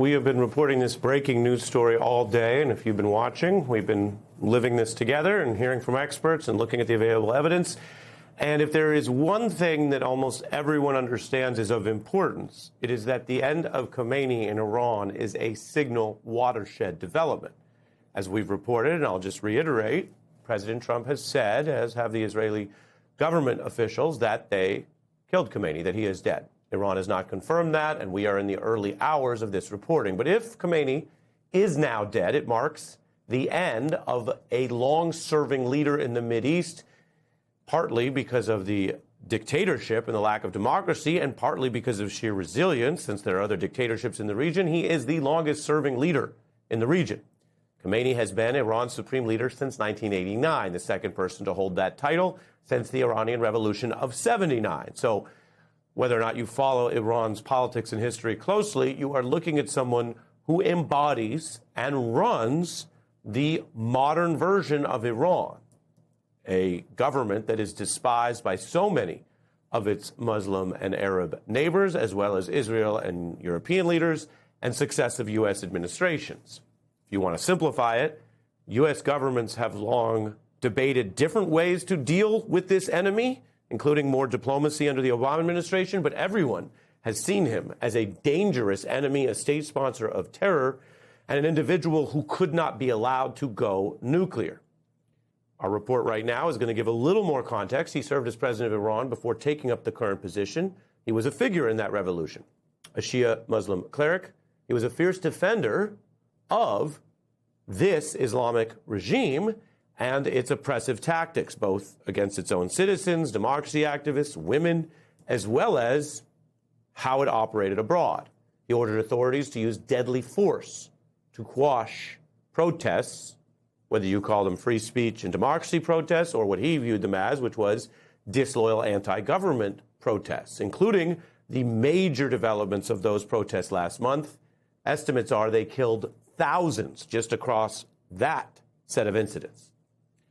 We have been reporting this breaking news story all day, and if you've been watching, we've been living this together and hearing from experts and looking at the available evidence. And if there is one thing that almost everyone understands is of importance, it is that the end of Khomeini in Iran is a signal watershed development. As we've reported, and I'll just reiterate, President Trump has said, as have the Israeli government officials, that they killed Khomeini, that he is dead. Iran has not confirmed that, and we are in the early hours of this reporting. But if Khomeini is now dead, it marks the end of a long-serving leader in the Mideast, partly because of the dictatorship and the lack of democracy, and partly because of sheer resilience, since there are other dictatorships in the region. He is the longest-serving leader in the region. Khomeini has been Iran's supreme leader since 1989, the second person to hold that title since the Iranian Revolution of '79. So whether or not you follow Iran's politics and history closely, you are looking at someone who embodies and runs the modern version of Iran, a government that is despised by so many of its Muslim and Arab neighbors, as well as Israel and European leaders and successive U.S. administrations. If you want to simplify it, U.S. governments have long debated different ways to deal with this enemy, including more diplomacy under the Obama administration, but everyone has seen him as a dangerous enemy, a state sponsor of terror, and an individual who could not be allowed to go nuclear. Our report right now is going to give a little more context. He served as president of Iran before taking up the current position. He was a figure in that revolution, a Shia Muslim cleric. He was a fierce defender of this Islamic regime and its oppressive tactics, both against its own citizens, democracy activists, women, as well as how it operated abroad. He ordered authorities to use deadly force to quash protests, whether you call them free speech and democracy protests or what he viewed them as, which was disloyal anti-government protests, including the major developments of those protests last month. Estimates are they killed thousands just across that set of incidents.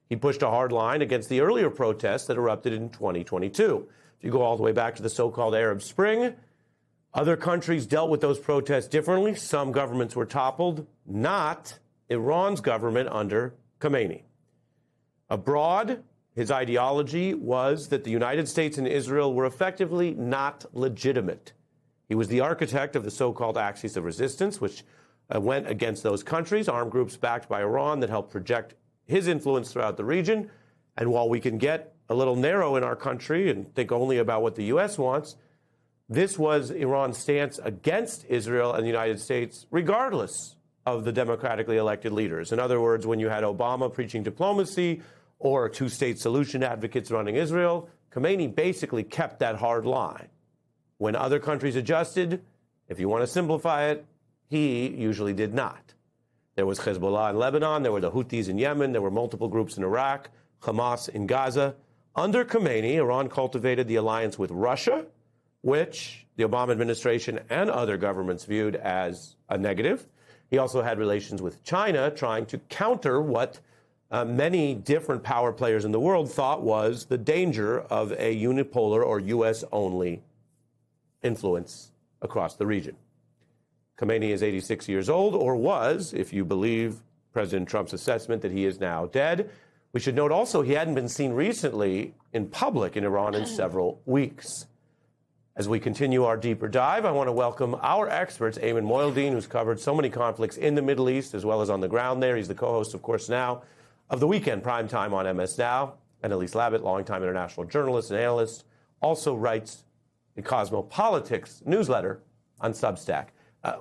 He pushed a hard line against the earlier protests that erupted in 2022. If you go all the way back to the so-called Arab Spring, other countries dealt with those protests differently. Some governments were toppled, not Iran's government under Khomeini. Abroad, his ideology was that the United States and Israel were effectively not legitimate. He was the architect of the so-called Axis of Resistance, which went against those countries, armed groups backed by Iran that helped project his influence throughout the region. And while we can get a little narrow in our country and think only about what the U.S. wants, this was Iran's stance against Israel and the United States, regardless of the democratically elected leaders. In other words, when you had Obama preaching diplomacy or a two-state solution advocates running Israel, Khomeini basically kept that hard line. When other countries adjusted, if you want to simplify it, he usually did not. There was Hezbollah in Lebanon, there were the Houthis in Yemen, there were multiple groups in Iraq, Hamas in Gaza. Under Khomeini, Iran cultivated the alliance with Russia, which the Obama administration and other governments viewed as a negative. He also had relations with China, trying to counter what many different power players in the world thought was the danger of a unipolar or U.S.-only influence across the region. Khomeini is 86 years old, or was, if you believe President Trump's assessment that he is now dead. We should note also he hadn't been seen recently in public in Iran in several weeks. As we continue our deeper dive, I want to welcome our experts, Ayman Mohyeldin, who's covered so many conflicts in the Middle East as well as on the ground there. He's the co-host, of course, now of The Weekend Primetime on MS Now. And Elise Labott, longtime international journalist and analyst, also writes the Cosmopolitics newsletter on Substack.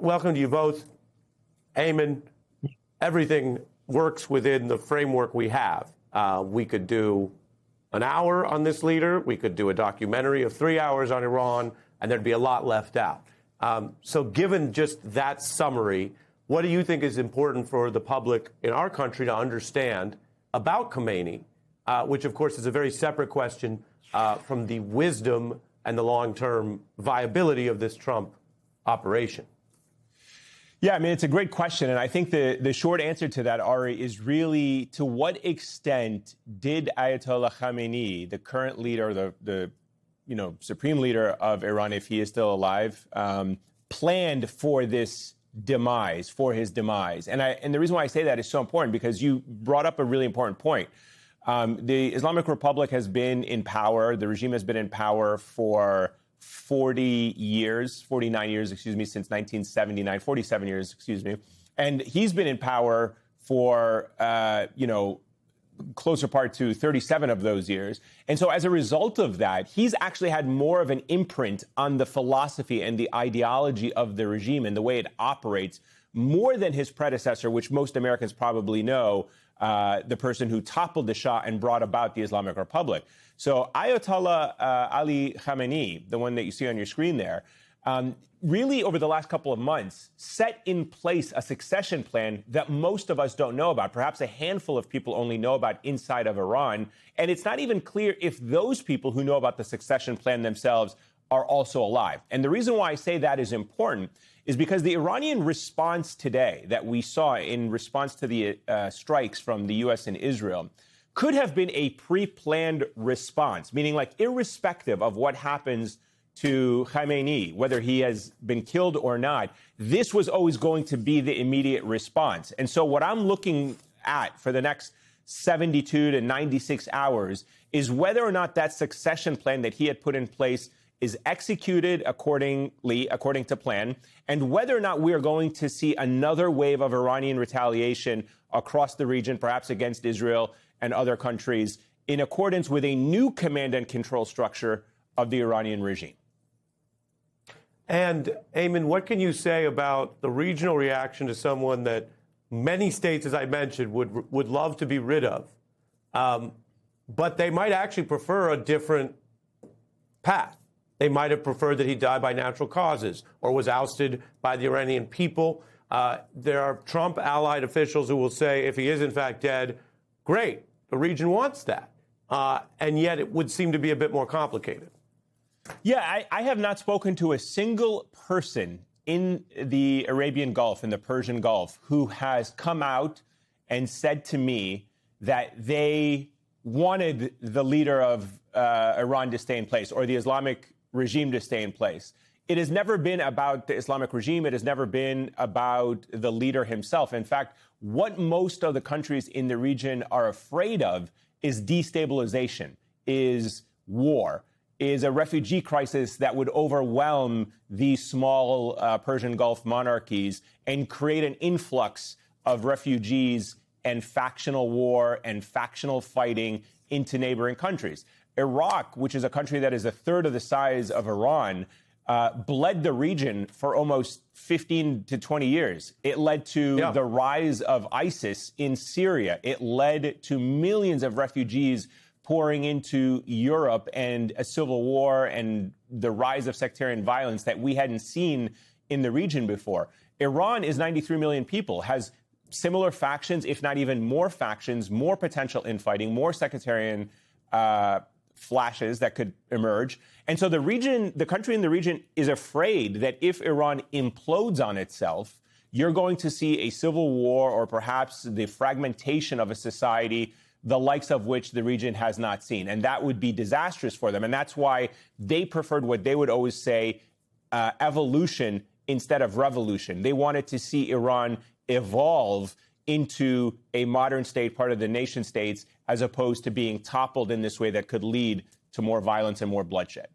Welcome to you both. Ayman, everything works within the framework we have. We could do an hour on this leader. We could do a documentary of 3 hours on Iran, and there'd be a lot left out. So given just that summary, what do you think is important for the public in our country to understand about Khomeini, which, of course, is a very separate question from the wisdom and the long-term viability of this Trump operation? Yeah, I mean, it's a great question. And I think the short answer to that, Ari, is really to what extent did Ayatollah Khamenei, the current leader, the supreme leader of Iran, if he is still alive, planned for this demise, for his demise. And the reason why I say that is so important because you brought up a really important point. The Islamic Republic has been in power. The regime has been in power for 49 years, since 1979, 47 years, And he's been in power for, closer part to 37 of those years. And so as a result of that, he's actually had more of an imprint on the philosophy and the ideology of the regime and the way it operates more than his predecessor, which most Americans probably know, the person who toppled the Shah and brought about the Islamic Republic. So Ayatollah Ali Khamenei, the one that you see on your screen there, really over the last couple of months set in place a succession plan that most of us don't know about. Perhaps a handful of people only know about inside of Iran. And it's not even clear if those people who know about the succession plan themselves are also alive. And the reason why I say that is important is because the Iranian response today that we saw in response to the strikes from the U.S. and Israel could have been a pre-planned response, meaning like irrespective of what happens to Khamenei, whether he has been killed or not, this was always going to be the immediate response. And so what I'm looking at for the next 72 to 96 hours is whether or not that succession plan that he had put in place is executed according to plan, and whether or not we are going to see another wave of Iranian retaliation across the region, perhaps against Israel and other countries, in accordance with a new command and control structure of the Iranian regime. And, Ayman, what can you say about the regional reaction to someone that many states, as I mentioned, would love to be rid of, but they might actually prefer a different path? They might have preferred that he die by natural causes or was ousted by the Iranian people. There are Trump allied officials who will say if he is in fact dead, great, the region wants that. And yet it would seem to be a bit more complicated. Yeah, I have not spoken to a single person in the Arabian Gulf, in the Persian Gulf, who has come out and said to me that they wanted the leader of Iran to stay in place or the Islamic regime to stay in place. It has never been about the Islamic regime. It has never been about the leader himself. In fact, what most of the countries in the region are afraid of is destabilization, is war, is a refugee crisis that would overwhelm these small Persian Gulf monarchies and create an influx of refugees and factional war and factional fighting into neighboring countries. Iraq, which is a country that is a third of the size of Iran, bled the region for almost 15 to 20 years. It led to the rise of ISIS in Syria. It led to millions of refugees pouring into Europe and a civil war and the rise of sectarian violence that we hadn't seen in the region before. Iran is 93 million people, has similar factions, if not even more factions, more potential infighting, more sectarian flashes that could emerge. And so the country in the region is afraid that if Iran implodes on itself, you're going to see a civil war or perhaps the fragmentation of a society the likes of which the region has not seen. And that would be disastrous for them. And that's why they preferred what they would always say, evolution instead of revolution. They wanted to see Iran evolve into a modern state, part of the nation states, as opposed to being toppled in this way that could lead to more violence and more bloodshed.